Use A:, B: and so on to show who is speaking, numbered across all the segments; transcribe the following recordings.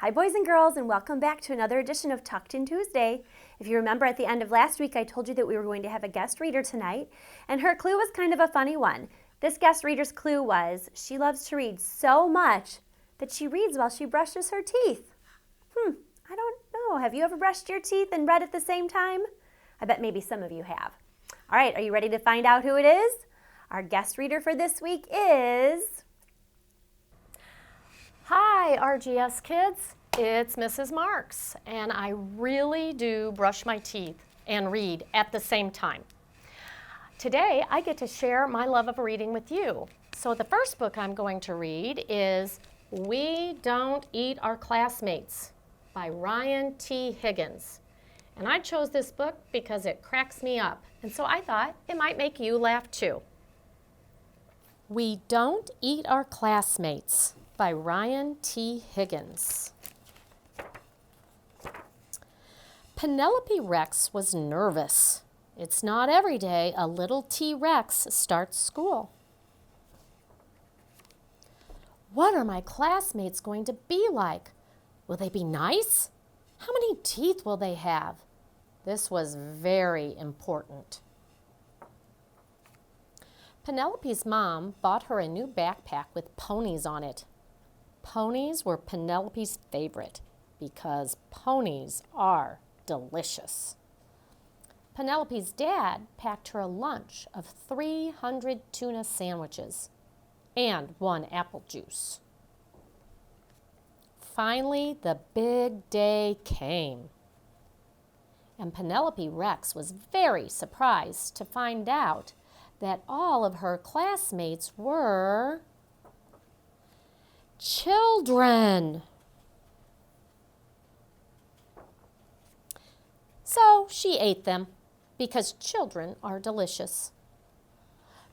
A: Hi boys and girls, and welcome back to another edition of Tucked In Tuesday. If you remember at the end of last week I told you that we were going to have a guest reader tonight, and her clue was kind of a funny one. This guest reader's clue was she loves to read so much that she reads while she brushes her teeth. I don't know. Have you ever brushed your teeth and read at the same time? I bet maybe some of you have. All right, are you ready to find out who it is? Our guest reader for this week is...
B: Hi, RGS kids. It's Mrs. Marks, and I really do brush my teeth and read at the same time. Today, I get to share my love of reading with you. So the first book I'm going to read is We Don't Eat Our Classmates by Ryan T. Higgins. And I chose this book because it cracks me up, and so I thought it might make you laugh too. We Don't Eat Our Classmates by Ryan T. Higgins. Penelope Rex was nervous. It's not every day a little T-Rex starts school. What are my classmates going to be like? Will they be nice? How many teeth will they have? This was very important. Penelope's mom bought her a new backpack with ponies on it. Ponies were Penelope's favorite because ponies are delicious. Penelope's dad packed her a lunch of 300 tuna sandwiches and 1 apple juice. Finally, the big day came. And Penelope Rex was very surprised to find out that all of her classmates were children. So she ate them because children are delicious.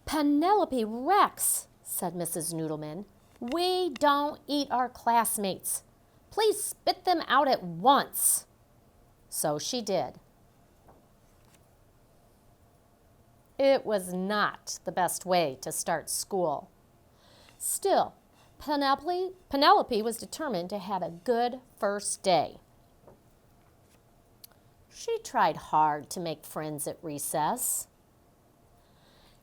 B: Penelope Rex, said Mrs. Noodleman, we don't eat our classmates. Please spit them out at once. So she did. It was not the best way to start school. Still, Penelope was determined to have a good first day. She tried hard to make friends at recess.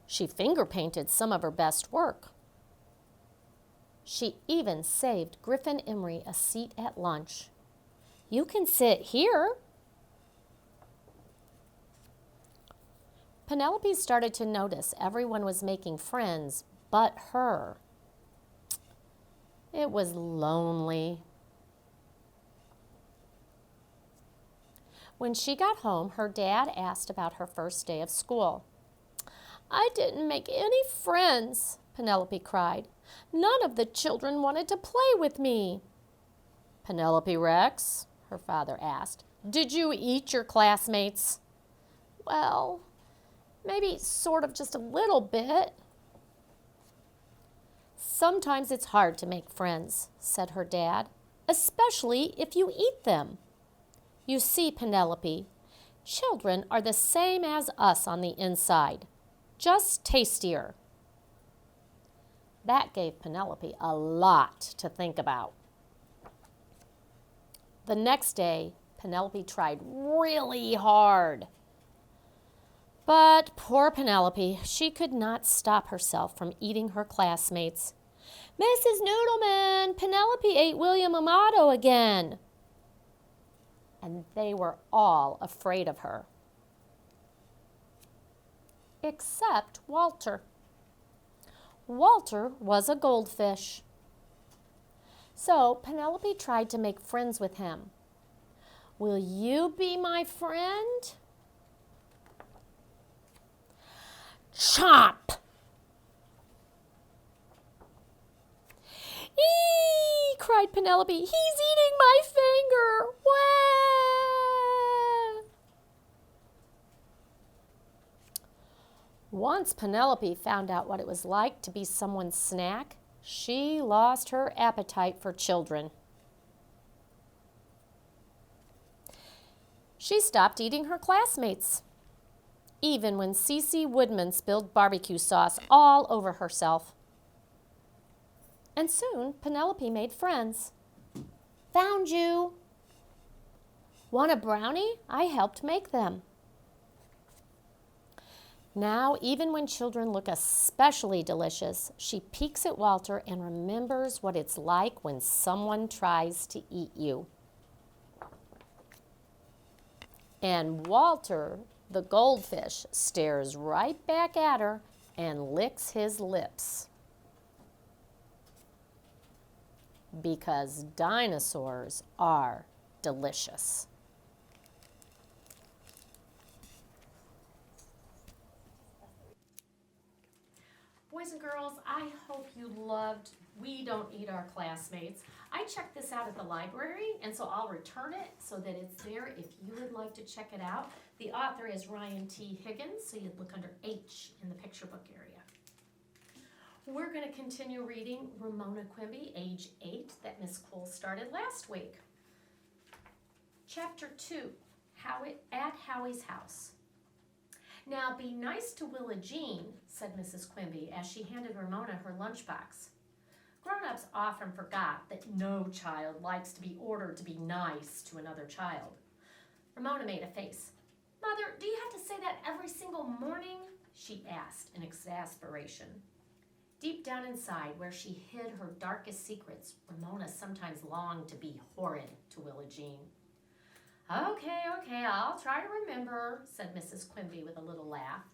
B: She finger painted some of her best work. She even saved Griffin Emery a seat at lunch. You can sit here. Penelope started to notice everyone was making friends but her. It was lonely. When she got home, her dad asked about her first day of school. I didn't make any friends, Penelope cried. None of the children wanted to play with me. Penelope Rex, her father asked, did you eat your classmates? Well, maybe sort of just a little bit. Sometimes it's hard to make friends, said her dad, especially if you eat them. You see, Penelope, children are the same as us on the inside, just tastier. That gave Penelope a lot to think about. The next day, Penelope tried really hard. But poor Penelope, she could not stop herself from eating her classmates. Mrs. Noodleman, Penelope ate William Amato again. And they were all afraid of her. Except Walter. Walter was a goldfish. So Penelope tried to make friends with him. Will you be my friend? Chomp! Eee! Cried Penelope. He's eating my finger! Wah! Once Penelope found out what it was like to be someone's snack, she lost her appetite for children. She stopped eating her classmates, even when Cece Woodman spilled barbecue sauce all over herself. And soon Penelope made friends. Found you. Want a brownie? I helped make them. Now, even when children look especially delicious, she peeks at Walter and remembers what it's like when someone tries to eat you. And Walter, the goldfish, stares right back at her and licks his lips. Because dinosaurs are delicious. Boys and girls, I hope you loved We Don't Eat Our Classmates. I checked this out at the library, and so I'll return it so that it's there if you would like to check it out. The author is Ryan T. Higgins, so you'd look under H in the picture book area. We're going to continue reading Ramona Quimby, age 8, that Miss Cole started last week. Chapter 2, at Howie's House. Now be nice to Willa Jean, said Mrs. Quimby as she handed Ramona her lunchbox. Grown-ups often forgot that no child likes to be ordered to be nice to another child. Ramona made a face. Mother, do you have to say that every single morning? She asked in exasperation. Deep down inside, where she hid her darkest secrets, Ramona sometimes longed to be horrid to Willa Jean. Okay, I'll try to remember, said Mrs. Quimby with a little laugh.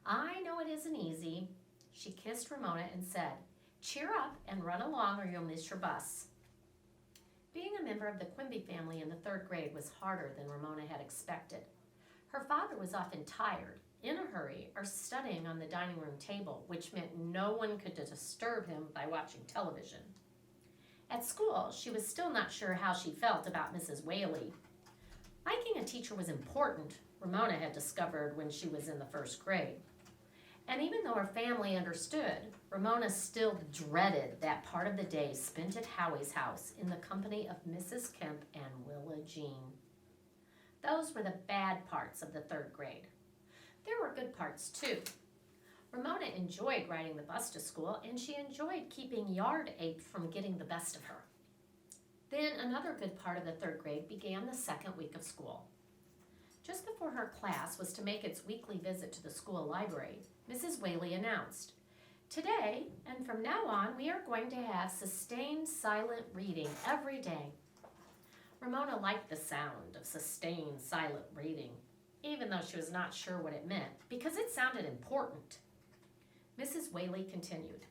B: I know it isn't easy. She kissed Ramona and said, cheer up and run along or you'll miss your bus. Being a member of the Quimby family in the 3rd grade was harder than Ramona had expected. Her father was often tired, in a hurry, or studying on the dining room table, which meant no one could disturb him by watching television. At school, she was still not sure how she felt about Mrs. Whaley. Liking a teacher was important, Ramona had discovered when she was in the 1st grade. And even though her family understood, Ramona still dreaded that part of the day spent at Howie's house in the company of Mrs. Kemp and Willa Jean. Those were the bad parts of the 3rd grade. There were good parts too. Ramona enjoyed riding the bus to school, and she enjoyed keeping Yard Ape from getting the best of her. Then another good part of the 3rd grade began the 2nd week of school. Just before her class was to make its weekly visit to the school library, Mrs. Whaley announced, today and from now on we are going to have sustained silent reading every day. Ramona liked the sound of sustained silent reading, even though she was not sure what it meant, because it sounded important. Mrs. Whaley continued,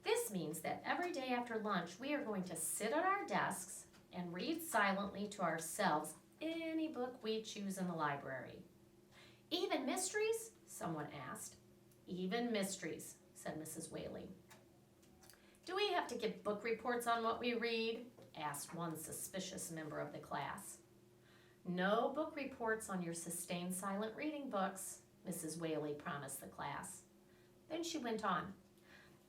B: this means that every day after lunch we are going to sit at our desks and read silently to ourselves any book we choose in the library. Even mysteries? Someone asked. Even mysteries, said Mrs. Whaley. Do we have to give book reports on what we read? Asked one suspicious member of the class. No book reports on your sustained silent reading books, Mrs. Whaley promised the class. Then she went on.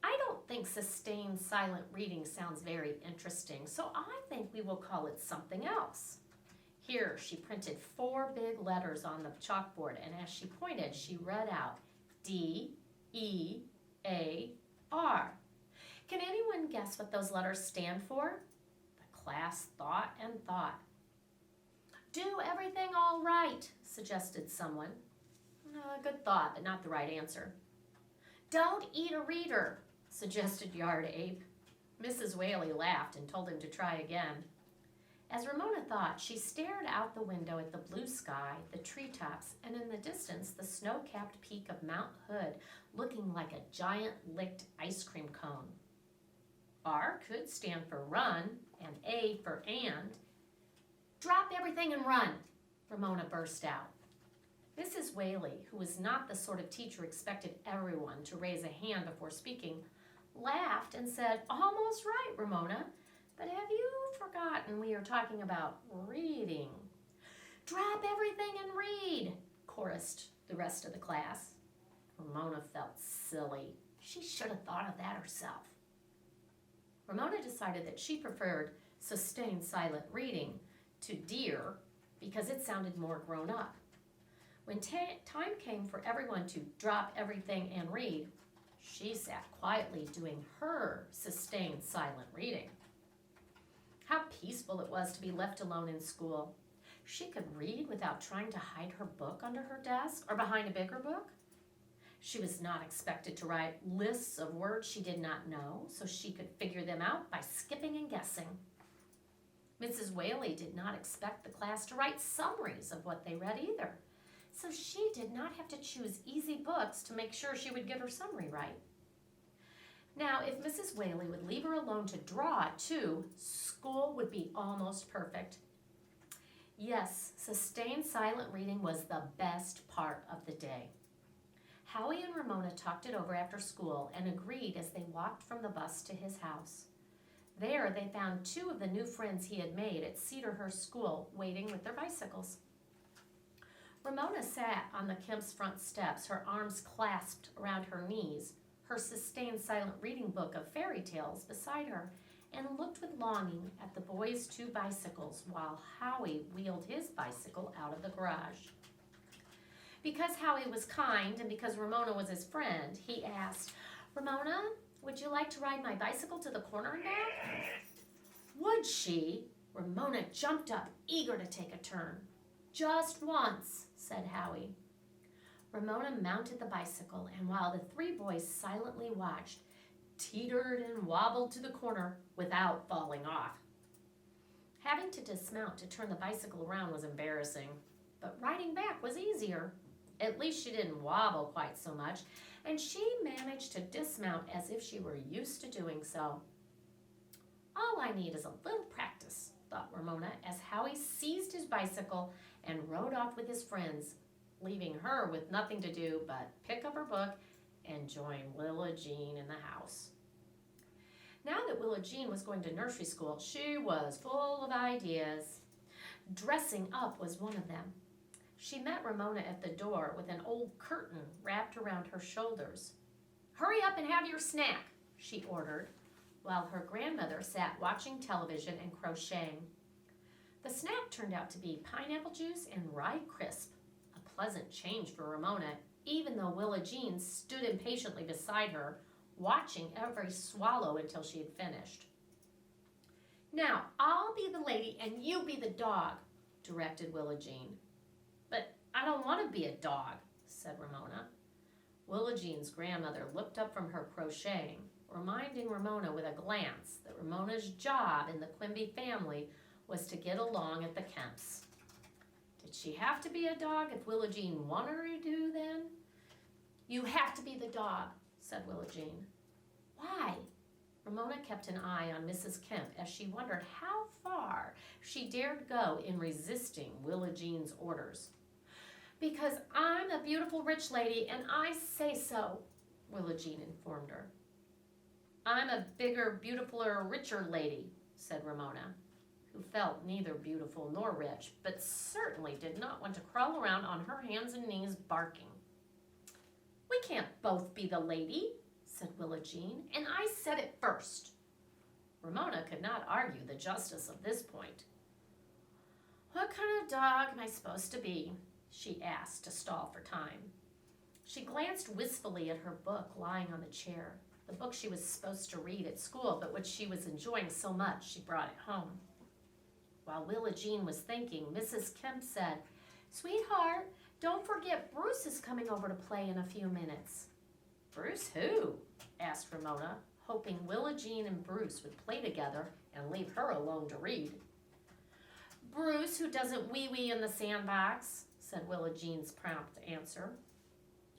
B: I don't think sustained silent reading sounds very interesting, so I think we will call it something else. Here, she printed 4 big letters on the chalkboard, and as she pointed, she read out D-E-A-R. Can anyone guess what those letters stand for? The class thought and thought. Do everything all right, suggested someone. Good thought, but not the right answer. Don't eat a reader, suggested Yard Ape. Mrs. Whaley laughed and told him to try again. As Ramona thought, she stared out the window at the blue sky, the treetops, and in the distance, the snow-capped peak of Mount Hood, looking like a giant licked ice cream cone. R could stand for run, and A for and. Drop everything and run, Ramona burst out. Mrs. Whaley, who was not the sort of teacher expected everyone to raise a hand before speaking, laughed and said, almost right, Ramona, but have you forgotten we are talking about reading? Drop everything and read, chorused the rest of the class. Ramona felt silly. She should have thought of that herself. Ramona decided that she preferred sustained silent reading to dear because it sounded more grown up. When time came for everyone to drop everything and read, she sat quietly doing her sustained silent reading. How peaceful it was to be left alone in school. She could read without trying to hide her book under her desk or behind a bigger book. She was not expected to write lists of words she did not know, so she could figure them out by skipping and guessing. Mrs. Whaley did not expect the class to write summaries of what they read either, so she did not have to choose easy books to make sure she would get her summary right. Now, if Mrs. Whaley would leave her alone to draw, too, school would be almost perfect. Yes, sustained silent reading was the best part of the day. Howie and Ramona talked it over after school and agreed as they walked from the bus to his house. There, they found 2 of the new friends he had made at Cedarhurst School waiting with their bicycles. Ramona sat on the Kemp's front steps, her arms clasped around her knees, her sustained silent reading book of fairy tales beside her, and looked with longing at the boys' 2 bicycles while Howie wheeled his bicycle out of the garage. Because Howie was kind and because Ramona was his friend, he asked, "Ramona, would you like to ride my bicycle to the corner and back?" Would she? Ramona jumped up, eager to take a turn. "Just once," said Howie. Ramona mounted the bicycle, and while the 3 boys silently watched, teetered and wobbled to the corner without falling off. Having to dismount to turn the bicycle around was embarrassing, but riding back was easier. At least she didn't wobble quite so much, and she managed to dismount as if she were used to doing so. "All I need is a little practice," thought Ramona, as Howie seized his bicycle and rode off with his friends, leaving her with nothing to do but pick up her book and join Willa Jean in the house. Now that Willa Jean was going to nursery school, she was full of ideas. Dressing up was one of them. She met Ramona at the door with an old curtain wrapped around her shoulders. "Hurry up and have your snack," she ordered, while her grandmother sat watching television and crocheting. The snack turned out to be pineapple juice and rye crisp, a pleasant change for Ramona, even though Willa Jean stood impatiently beside her, watching every swallow until she had finished. "Now, I'll be the lady and you be the dog," directed Willa Jean. "But I don't want to be a dog," said Ramona. Willa Jean's grandmother looked up from her crocheting, reminding Ramona with a glance that Ramona's job in the Quimby family was to get along at the Kemps. Did she have to be a dog if Willa Jean wanted her to then? "You have to be the dog," said Willa Jean. "Why?" Ramona kept an eye on Mrs. Kemp as she wondered how far she dared go in resisting Willa Jean's orders. "Because I'm a beautiful rich lady and I say so," Willa Jean informed her. "I'm a bigger, beautifuler, richer lady," said Ramona, who felt neither beautiful nor rich, but certainly did not want to crawl around on her hands and knees barking. "We can't both be the lady," said Willa Jean, "and I said it first." Ramona could not argue the justice of this point. "What kind of dog am I supposed to be?" she asked to stall for time. She glanced wistfully at her book lying on the chair, the book she was supposed to read at school, but which she was enjoying so much she brought it home. While Willa Jean was thinking, Mrs. Kemp said, "Sweetheart, don't forget Bruce is coming over to play in a few minutes." "Bruce who?" asked Ramona, hoping Willa Jean and Bruce would play together and leave her alone to read. "Bruce who doesn't wee-wee in the sandbox," said Willa Jean's prompt answer.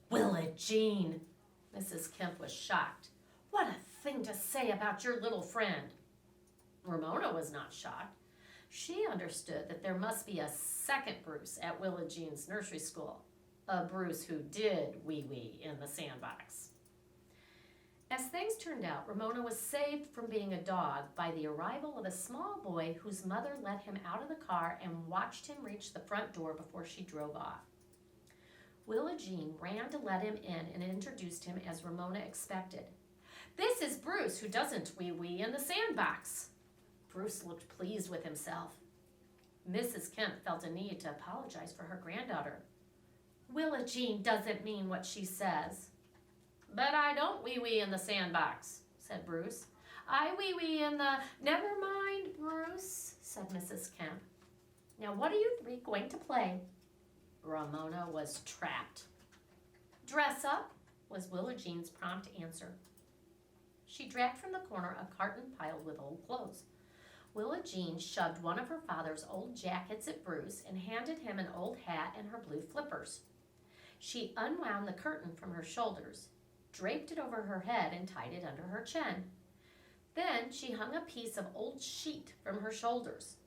B: "Willa Jean!" Mrs. Kemp was shocked. "What a thing to say about your little friend!" Ramona was not shocked. She understood that there must be a second Bruce at Willa Jean's nursery school, a Bruce who did wee-wee in the sandbox. As things turned out, Ramona was saved from being a dog by the arrival of a small boy whose mother let him out of the car and watched him reach the front door before she drove off. Willa Jean ran to let him in and introduced him as Ramona expected. "This is Bruce, who doesn't wee-wee in the sandbox." Bruce looked pleased with himself. Mrs. Kemp felt a need to apologize for her granddaughter. "Willa Jean doesn't mean what she says." "But I don't wee-wee in the sandbox," said Bruce. "I wee-wee in the—" "Never mind, Bruce," said Mrs. Kemp. "Now what are you three going to play?" Ramona was trapped. "Dress up," was Willa Jean's prompt answer. She dragged from the corner a carton piled with old clothes. Willa Jean shoved one of her father's old jackets at Bruce and handed him an old hat and her blue flippers. She unwound the curtain from her shoulders, draped it over her head, and tied it under her chin. Then she hung a piece of old sheet from her shoulders.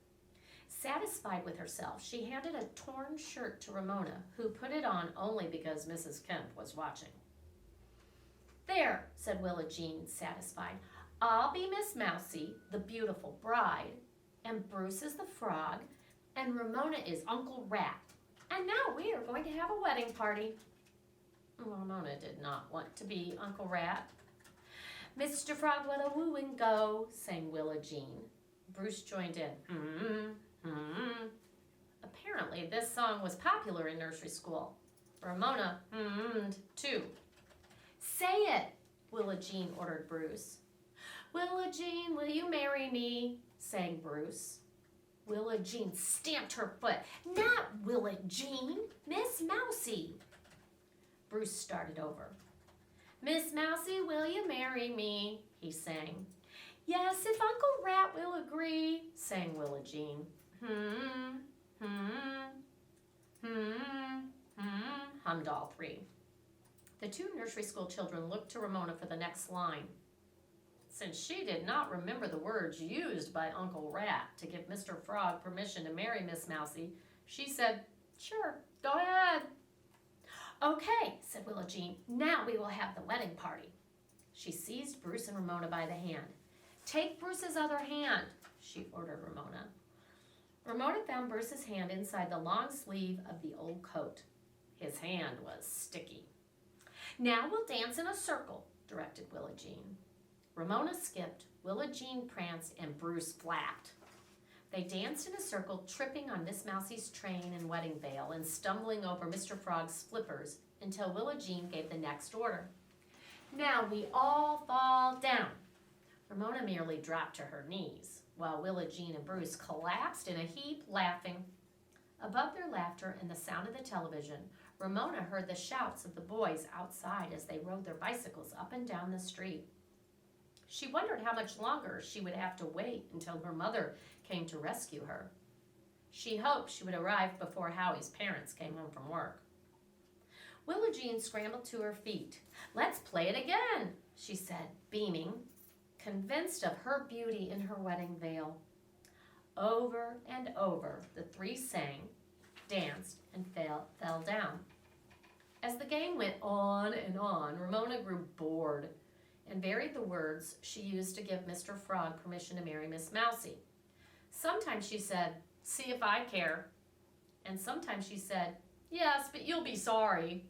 B: Satisfied with herself, she handed a torn shirt to Ramona, who put it on only because Mrs. Kemp was watching. "There," said Willa Jean, satisfied. "I'll be Miss Mousie, the beautiful bride, and Bruce is the frog, and Ramona is Uncle Rat. And now we are going to have a wedding party." Ramona did not want to be Uncle Rat. "Mr. Frog, let a wooing go," sang Willa Jean. Bruce joined in. Apparently, this song was popular in nursery school. Ramona hummed too. "Say it," Willa Jean ordered Bruce. "Willa Jean, will you marry me?" sang Bruce. Willa Jean stamped her foot. "Not Willa Jean, Miss Mousie." Bruce started over. "Miss Mousie, will you marry me?" he sang. "Yes, if Uncle Rat will agree," sang Willa Jean. Hummed all three. The two nursery school children looked to Ramona for the next line. Since she did not remember the words used by Uncle Rat to give Mr. Frog permission to marry Miss Mousie, she said, "Sure, go ahead." "Okay," said Willa Jean, "now we will have the wedding party." She seized Bruce and Ramona by the hand. "Take Bruce's other hand," she ordered Ramona. Ramona found Bruce's hand inside the long sleeve of the old coat. His hand was sticky. "Now we'll dance in a circle," directed Willa Jean. Ramona skipped, Willa Jean pranced, and Bruce flapped. They danced in a circle, tripping on Miss Mousie's train and wedding veil and stumbling over Mr. Frog's flippers until Willa Jean gave the next order. "Now we all fall down." Ramona merely dropped to her knees, while Willa Jean and Bruce collapsed in a heap, laughing. Above their laughter and the sound of the television, Ramona heard the shouts of the boys outside as they rode their bicycles up and down the street. She wondered how much longer she would have to wait until her mother came to rescue her. She hoped she would arrive before Howie's parents came home from work. Willa Jean scrambled to her feet. "Let's play it again," she said, beaming, convinced of her beauty in her wedding veil. Over and over, the three sang, danced, and fell down. As the game went on and on, Ramona grew bored and varied the words she used to give Mr. Frog permission to marry Miss Mousie. Sometimes she said, "See if I care." And sometimes she said, "Yes, but you'll be sorry."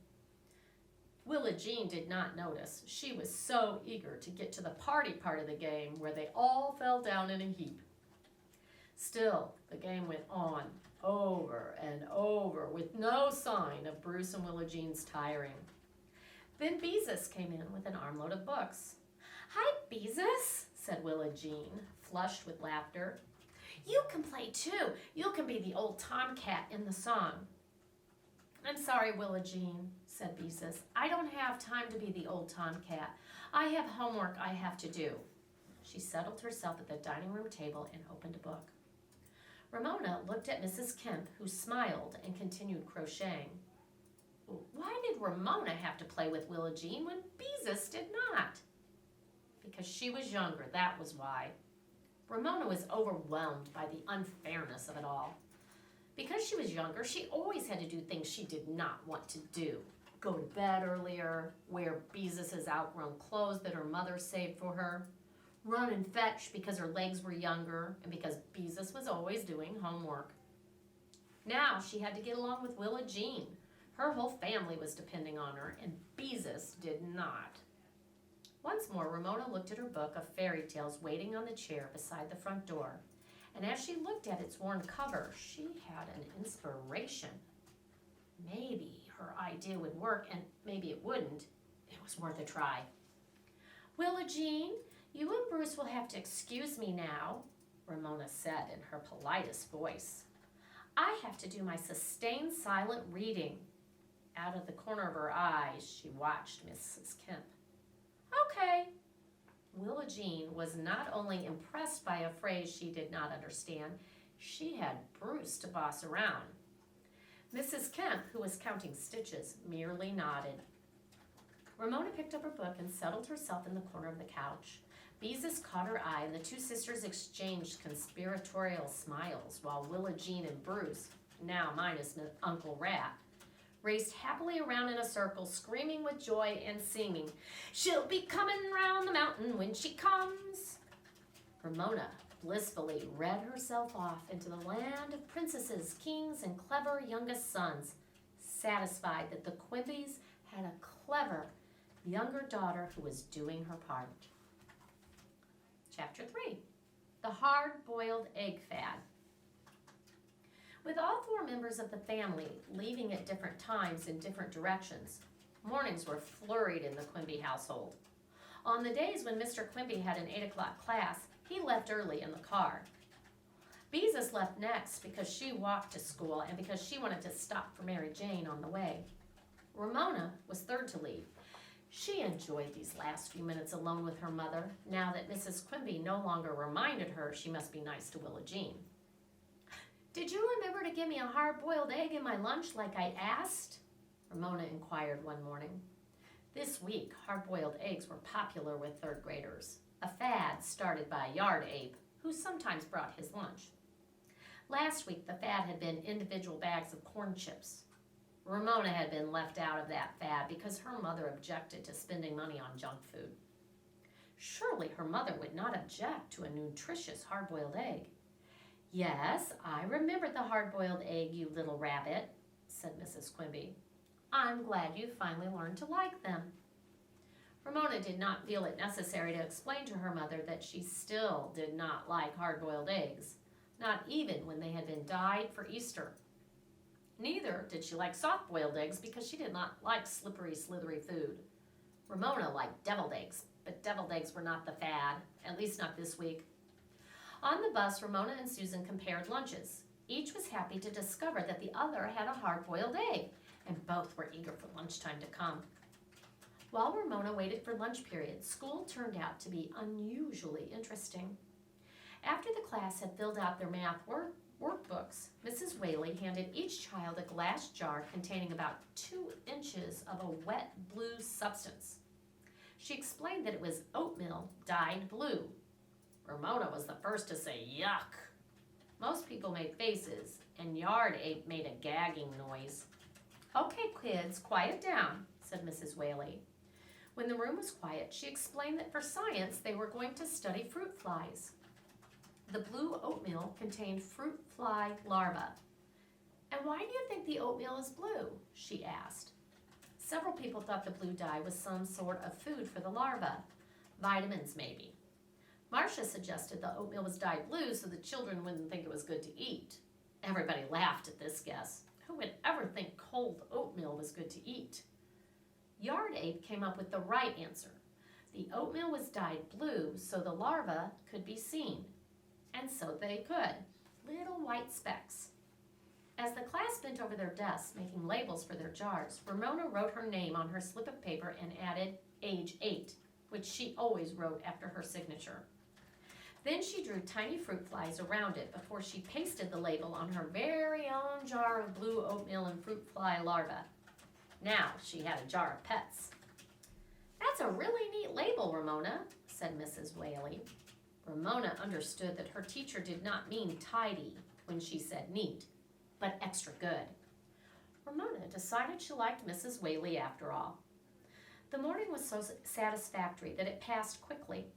B: Willa Jean did not notice. She was so eager to get to the party part of the game where they all fell down in a heap. Still, the game went on, over and over, with no sign of Bruce and Willa Jean's tiring. Then Beezus came in with an armload of books. "Hi, Beezus," said Willa Jean, flushed with laughter. "You can play too. You can be the old tomcat in the song." "I'm sorry, Willa Jean," said Beezus. "I don't have time to be the old tomcat. I have homework I have to do." She settled herself at the dining room table and opened a book. Ramona looked at Mrs. Kemp, who smiled and continued crocheting. Why did Ramona have to play with Willa Jean when Beezus did not? Because she was younger, that was why. Ramona was overwhelmed by the unfairness of it all. Because she was younger, she always had to do things she did not want to do. Go to bed earlier, wear Beezus's outgrown clothes that her mother saved for her, run and fetch because her legs were younger, and because Beezus was always doing homework. Now she had to get along with Willa Jean. Her whole family was depending on her, and Beezus did not. Once more, Ramona looked at her book of fairy tales waiting on the chair beside the front door. And as she looked at its worn cover, she had an inspiration. Maybe her idea would work, and maybe it wouldn't. It was worth a try. "Willa Jean, you and Bruce will have to excuse me now," Ramona said in her politest voice. I have to do my sustained silent reading. Out of the corner of her eyes, she watched Mrs. Kemp. Okay. Willa Jean was not only impressed by a phrase she did not understand, she had Bruce to boss around. Mrs. Kemp, who was counting stitches, merely nodded. Ramona picked up her book and settled herself in the corner of the couch. Beezus caught her eye, and the two sisters exchanged conspiratorial smiles while Willa Jean and Bruce, now minus Uncle Rat, raced happily around in a circle, screaming with joy and singing, "She'll be coming round the mountain when she comes." Ramona blissfully read herself off into the land of princesses, kings, and clever youngest sons, satisfied that the Quimbys had a clever younger daughter who was doing her part. Chapter 3, The Hard-Boiled Egg Fad. With all four members of the family leaving at different times in different directions, mornings were flurried in the Quimby household. On the days when Mr. Quimby had an 8 o'clock class, he left early in the car. Beezus left next because she walked to school and because she wanted to stop for Mary Jane on the way. Ramona was third to leave. She enjoyed these last few minutes alone with her mother, now that Mrs. Quimby no longer reminded her she must be nice to Willa Jean. "Did you remember to give me a hard-boiled egg in my lunch like I asked?" Ramona inquired one morning. This week, hard-boiled eggs were popular with third graders, a fad started by Yard Ape, who sometimes brought his lunch. Last week, the fad had been individual bags of corn chips. Ramona had been left out of that fad because her mother objected to spending money on junk food. Surely her mother would not object to a nutritious hard-boiled egg. "Yes, I remembered the hard-boiled egg, you little rabbit," said Mrs. Quimby. "I'm glad you finally learned to like them." Ramona did not feel it necessary to explain to her mother that she still did not like hard-boiled eggs, not even when they had been dyed for Easter. Neither did she like soft-boiled eggs because she did not like slippery, slithery food. Ramona liked deviled eggs, but deviled eggs were not the fad, at least not this week. On the bus, Ramona and Susan compared lunches. Each was happy to discover that the other had a hard-boiled egg, and both were eager for lunchtime to come. While Ramona waited for lunch period, school turned out to be unusually interesting. After the class had filled out their math workbooks, Mrs. Whaley handed each child a glass jar containing about 2 inches of a wet blue substance. She explained that it was oatmeal dyed blue. Ramona was the first to say, "Yuck." Most people made faces, and Yard Ape made a gagging noise. "Okay, kids, quiet down," said Mrs. Whaley. When the room was quiet, she explained that for science they were going to study fruit flies. The blue oatmeal contained fruit fly larvae. "And why do you think the oatmeal is blue?" she asked. Several people thought the blue dye was some sort of food for the larvae. Vitamins, maybe. Marcia suggested the oatmeal was dyed blue so the children wouldn't think it was good to eat. Everybody laughed at this guess. Who would ever think cold oatmeal was good to eat? Yard Ape came up with the right answer. The oatmeal was dyed blue so the larvae could be seen. And so they could. Little white specks. As the class bent over their desks making labels for their jars, Ramona wrote her name on her slip of paper and added age 8, which she always wrote after her signature. Then she drew tiny fruit flies around it before she pasted the label on her very own jar of blue oatmeal and fruit fly larvae. Now she had a jar of pets. "That's a really neat label, Ramona," said Mrs. Whaley. Ramona understood that her teacher did not mean tidy when she said neat, but extra good. Ramona decided she liked Mrs. Whaley after all. The morning was so satisfactory that it passed quickly.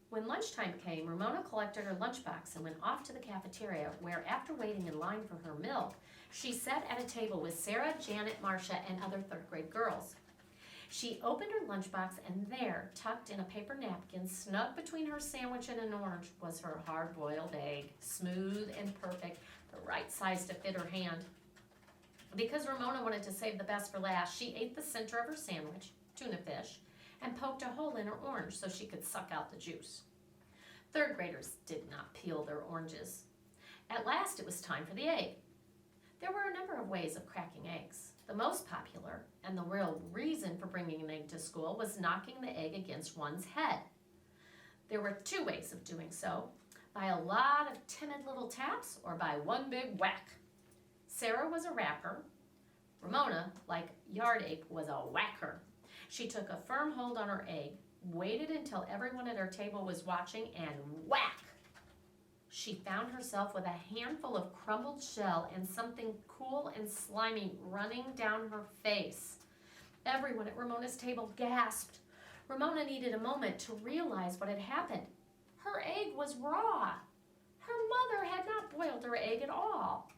B: When lunchtime came, Ramona collected her lunchbox and went off to the cafeteria where, after waiting in line for her milk, she sat at a table with Sarah, Janet, Marcia, and other third-grade girls. She opened her lunchbox, and there, tucked in a paper napkin, snug between her sandwich and an orange, was her hard-boiled egg, smooth and perfect, the right size to fit her hand. Because Ramona wanted to save the best for last, she ate the center of her sandwich, tuna fish, and poked a hole in her orange so she could suck out the juice. Third graders did not peel their oranges. At last it was time for the egg. There were a number of ways of cracking eggs. The most popular, and the real reason for bringing an egg to school, was knocking the egg against one's head. There were 2 ways of doing so, by a lot of timid little taps or by one big whack. Sarah was a rapper. Ramona, like Yard Ape, was a whacker. She took a firm hold on her egg, waited until everyone at her table was watching, and whack! She found herself with a handful of crumbled shell and something cool and slimy running down her face. Everyone at Ramona's table gasped. Ramona needed a moment to realize what had happened. Her egg was raw. Her mother had not boiled her egg at all.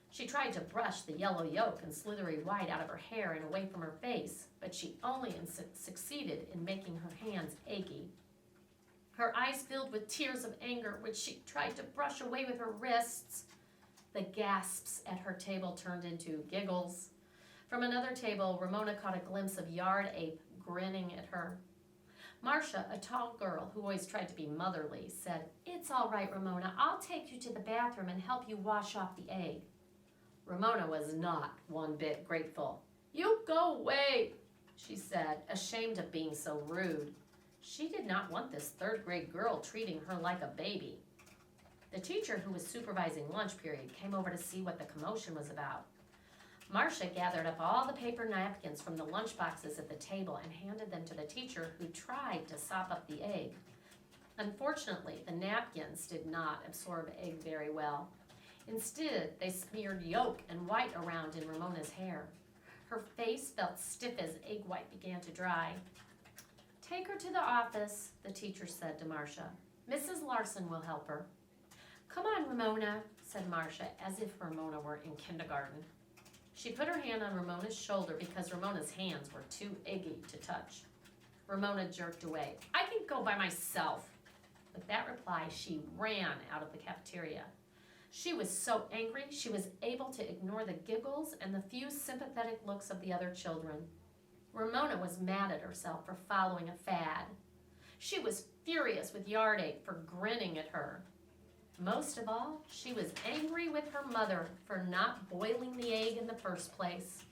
B: She tried to brush the yellow yolk and slithery white out of her hair and away from her face, but she only succeeded in making her hands achy. Her eyes filled with tears of anger, which she tried to brush away with her wrists. The gasps at her table turned into giggles. From another table, Ramona caught a glimpse of Yard Ape grinning at her. Marcia, a tall girl who always tried to be motherly, said, "It's all right, Ramona. I'll take you to the bathroom and help you wash off the egg." Ramona was not one bit grateful. "You go away," she said, ashamed of being so rude. She did not want this 3rd grade girl treating her like a baby. The teacher who was supervising lunch period came over to see what the commotion was about. Marcia gathered up all the paper napkins from the lunch boxes at the table and handed them to the teacher, who tried to sop up the egg. Unfortunately, the napkins did not absorb egg very well. Instead, they smeared yolk and white around in Ramona's hair. Her face felt stiff as egg white began to dry. "Take her to the office," the teacher said to Marcia. "Mrs. Larson will help her." "Come on, Ramona," said Marcia, as if Ramona were in kindergarten. She put her hand on Ramona's shoulder because Ramona's hands were too eggy to touch. Ramona jerked away. "I can go by myself." With that reply, she ran out of the cafeteria. She was so angry she was able to ignore the giggles and the few sympathetic looks of the other children. Ramona was mad at herself for following a fad. She was furious with Yard Ape for grinning at her. Most of all, she was angry with her mother for not boiling the egg in the first place.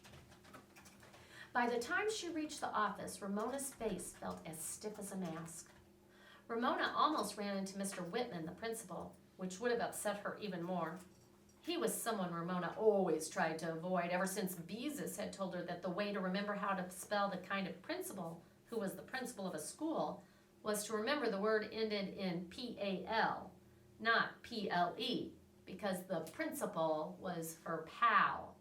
B: By the time she reached the office, Ramona's face felt as stiff as a mask. Ramona almost ran into Mr. Whitman, the principal, which would have upset her even more. He was someone Ramona always tried to avoid ever since Beezus had told her that the way to remember how to spell the kind of principal who was the principal of a school was to remember the word ended in P-A-L, not P-L-E, because the principal was her pal.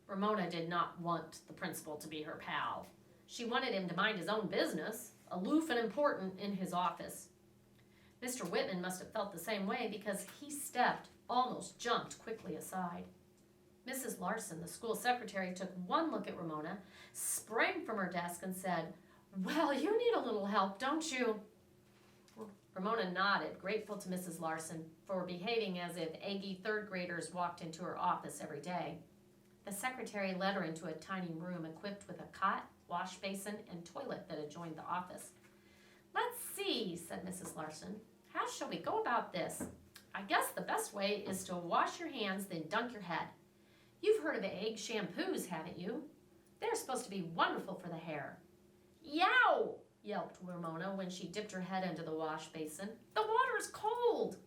B: Ramona did not want the principal to be her pal. She wanted him to mind his own business, aloof and important in his office. Mr. Whitman must have felt the same way because he almost jumped quickly aside. Mrs. Larson, the school secretary, took one look at Ramona, sprang from her desk and said, "Well, you need a little help, don't you?" Ramona nodded, grateful to Mrs. Larson for behaving as if eggy 3rd graders walked into her office every day. The secretary led her into a tiny room equipped with a cot, wash basin, and toilet that adjoined the office. "Let's see," said Mrs. Larson. "How shall we go about this? I guess the best way is to wash your hands, then dunk your head. You've heard of egg shampoos, haven't you? They're supposed to be wonderful for the hair." "Yow!" yelped Ramona when she dipped her head into the wash basin. "The water's cold."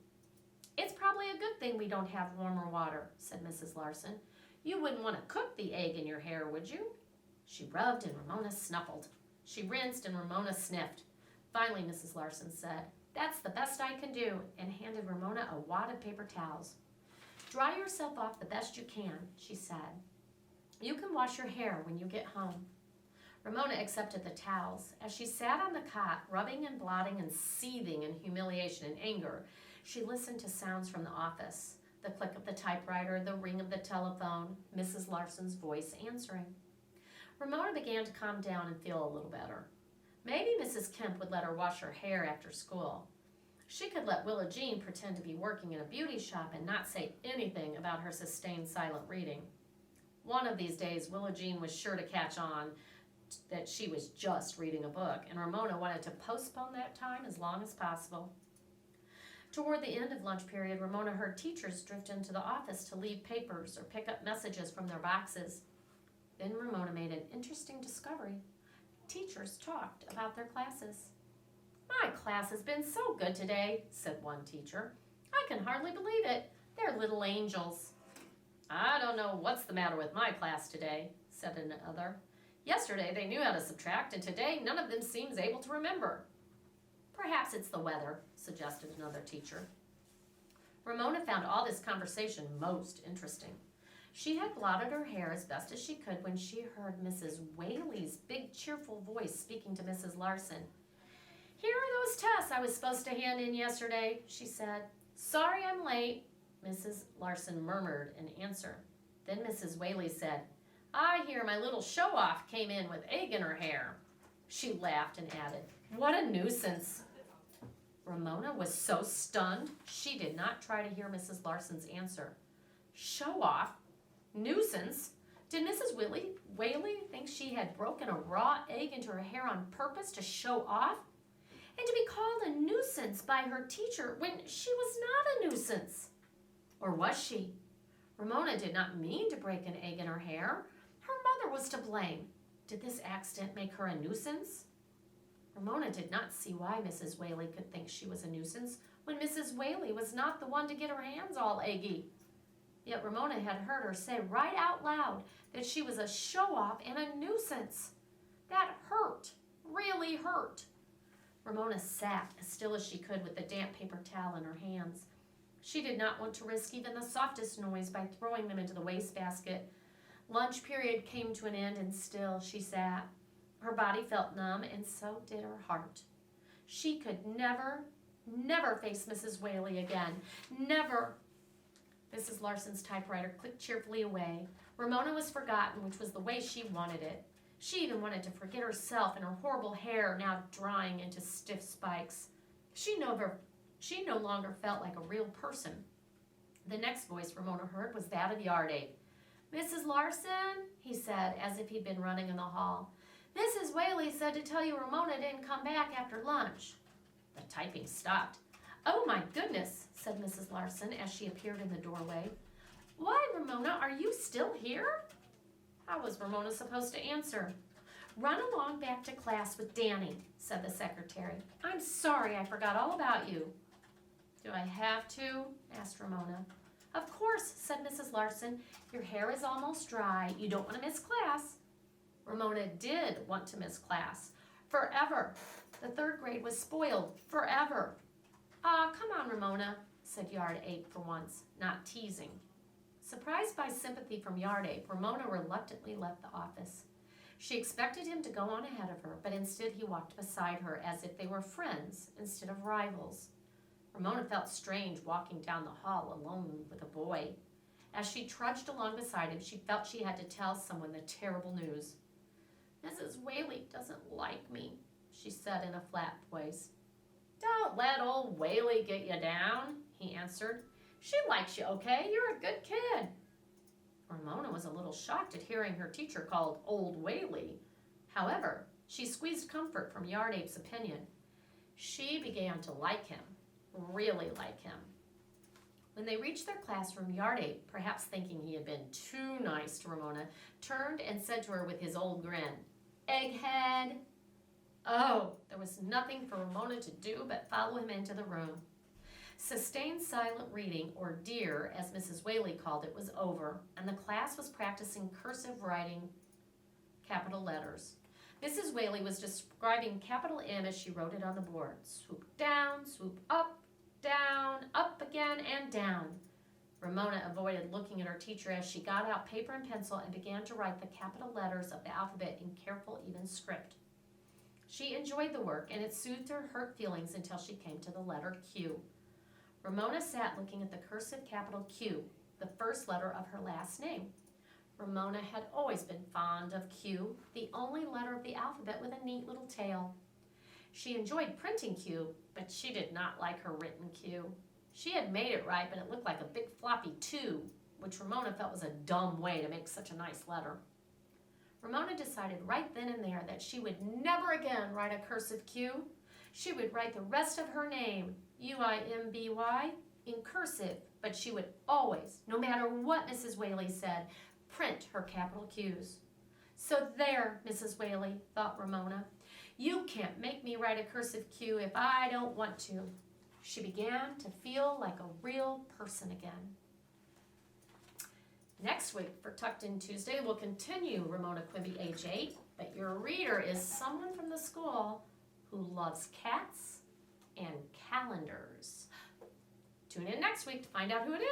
B: "It's probably a good thing we don't have warmer water," said Mrs. Larson. "You wouldn't want to cook the egg in your hair, would you?" She rubbed and Ramona snuffled. She rinsed and Ramona sniffed. Finally, Mrs. Larson said, "That's the best I can do," and handed Ramona a wad of paper towels. "Dry yourself off the best you can," she said. "You can wash your hair when you get home." Ramona accepted the towels. As she sat on the cot, rubbing and blotting and seething in humiliation and anger, she listened to sounds from the office. The click of the typewriter, the ring of the telephone, Mrs. Larson's voice answering. Ramona began to calm down and feel a little better. Maybe Mrs. Kemp would let her wash her hair after school. She could let Willa Jean pretend to be working in a beauty shop and not say anything about her sustained silent reading. One of these days, Willa Jean was sure to catch on that she was just reading a book, and Ramona wanted to postpone that time as long as possible. Toward the end of lunch period, Ramona heard teachers drift into the office to leave papers or pick up messages from their boxes. Then Ramona made an interesting discovery. Teachers talked about their classes. "My class has been so good today," said one teacher. "I can hardly believe it. They're little angels." "I don't know what's the matter with my class today," said another. "Yesterday they knew how to subtract, and today none of them seems able to remember." "Perhaps it's the weather," suggested another teacher. Ramona found all this conversation most interesting. She had blotted her hair as best as she could when she heard Mrs. Whaley's big cheerful voice speaking to Mrs. Larson. "Here are those tests I was supposed to hand in yesterday," she said. "Sorry I'm late," Mrs. Larson murmured in answer. Then Mrs. Whaley said, "I hear my little show-off came in with egg in her hair." She laughed and added, "What a nuisance." Ramona was so stunned, she did not try to hear Mrs. Larson's answer. Show-off? Nuisance? Did Mrs. Whaley think she had broken a raw egg into her hair on purpose to show off? And to be called a nuisance by her teacher when she was not a nuisance? Or was she? Ramona did not mean to break an egg in her hair. Her mother was to blame. Did this accident make her a nuisance? Ramona did not see why Mrs. Whaley could think she was a nuisance when Mrs. Whaley was not the one to get her hands all eggy. Yet Ramona had heard her say right out loud that she was a show-off and a nuisance. That hurt, really hurt. Ramona sat as still as she could with the damp paper towel in her hands. She did not want to risk even the softest noise by throwing them into the wastebasket. Lunch period came to an end, and still she sat. Her body felt numb, and so did her heart. She could never face Mrs. Whaley again. Never. Mrs. Larson's typewriter clicked cheerfully away. Ramona was forgotten, which was the way she wanted it. She even wanted to forget herself and her horrible hair now drying into stiff spikes. She no longer felt like a real person. The next voice Ramona heard was that of Yard Ape. "Mrs. Larson," he said, as if he'd been running in the hall. "Mrs. Whaley said to tell you Ramona didn't come back after lunch." The typing stopped. "Oh, my goodness," said Mrs. Larson as she appeared in the doorway. "Why, Ramona, are you still here?" How was Ramona supposed to answer? "Run along back to class with Danny," said the secretary. "I'm sorry I forgot all about you." "Do I have to?" asked Ramona. "Of course," said Mrs. Larson. "Your hair is almost dry. You don't want to miss class." Ramona did want to miss class. Forever. The third grade was spoiled. Forever. Come on, Ramona," said Yard Ape for once, not teasing. Surprised by sympathy from Yard Ape, Ramona reluctantly left the office. She expected him to go on ahead of her, but instead he walked beside her as if they were friends instead of rivals. Ramona felt strange walking down the hall alone with a boy. As she trudged along beside him, she felt she had to tell someone the terrible news. "Mrs. Whaley doesn't like me," she said in a flat voice. "Don't let old Whaley get you down," he answered. "She likes you okay. You're a good kid." Ramona was a little shocked at hearing her teacher called Old Whaley. However, she squeezed comfort from Yard Ape's opinion. She began to like him, really like him. When they reached their classroom, Yard Ape, perhaps thinking he had been too nice to Ramona, turned and said to her with his old grin, "Egghead." Oh, there was nothing for Ramona to do but follow him into the room. Sustained silent reading, or DEAR, as Mrs. Whaley called it, was over, and the class was practicing cursive writing, capital letters. Mrs. Whaley was describing capital M as she wrote it on the board. Swoop down, swoop up, down, up again, and down. Ramona avoided looking at her teacher as she got out paper and pencil and began to write the capital letters of the alphabet in careful, even script. She enjoyed the work, and it soothed her hurt feelings until she came to the letter Q. Ramona sat looking at the cursive capital Q, the first letter of her last name. Ramona had always been fond of Q, the only letter of the alphabet with a neat little tail. She enjoyed printing Q, but she did not like her written Q. She had made it right, but it looked like a big floppy 2, which Ramona felt was a dumb way to make such a nice letter. Ramona decided right then and there that she would never again write a cursive Q. She would write the rest of her name, UIMBY, in cursive, but she would always, no matter what Mrs. Whaley said, print her capital Q's. So there, Mrs. Whaley, thought Ramona. You can't make me write a cursive Q if I don't want to. She began to feel like a real person again. Next week for Tucked In Tuesday, we'll continue Ramona Quimby, age 8, but your reader is someone from the school who loves cats and calendars. Tune in next week to find out who it is.